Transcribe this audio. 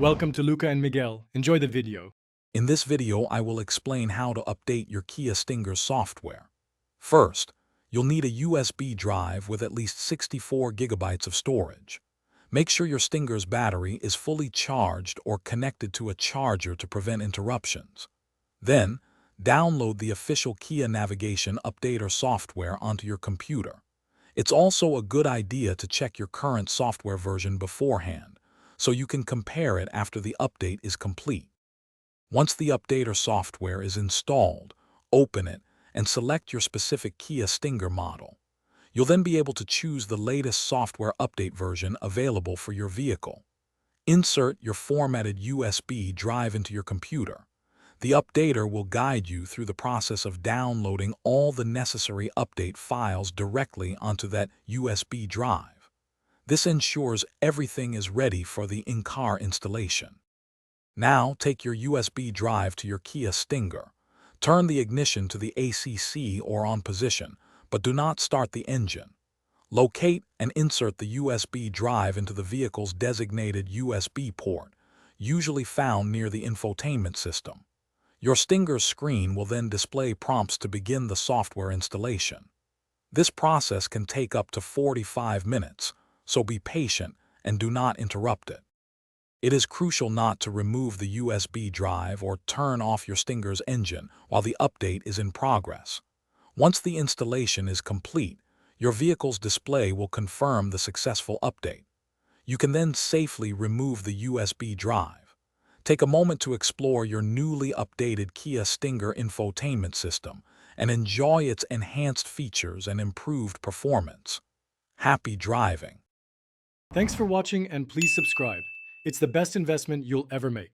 Welcome to Luca and Miguel. Enjoy the video. In this video, I will explain how to update your Kia Stinger software. First, you'll need a USB drive with at least 64 gigabytes of storage. Make sure your Stinger's battery is fully charged or connected to a charger to prevent interruptions. Then, download the official Kia Navigation Updater software onto your computer. It's also a good idea to check your current software version beforehand, so you can compare it after the update is complete. Once the updater software is installed, open it and select your specific Kia Stinger model. You'll then be able to choose the latest software update version available for your vehicle. Insert your formatted USB drive into your computer. The updater will guide you through the process of downloading all the necessary update files directly onto that USB drive. This ensures everything is ready for the in-car installation. Now, take your USB drive to your Kia Stinger. Turn the ignition to the ACC or on position, but do not start the engine. Locate and insert the USB drive into the vehicle's designated USB port, usually found near the infotainment system. Your Stinger's screen will then display prompts to begin the software installation. This process can take up to 45 minutes, so be patient and do not interrupt it. It is crucial not to remove the USB drive or turn off your Stinger's engine while the update is in progress. Once the installation is complete, your vehicle's display will confirm the successful update. You can then safely remove the USB drive. Take a moment to explore your newly updated Kia Stinger infotainment system and enjoy its enhanced features and improved performance. Happy driving! Thanks for watching and please subscribe. It's the best investment you'll ever make.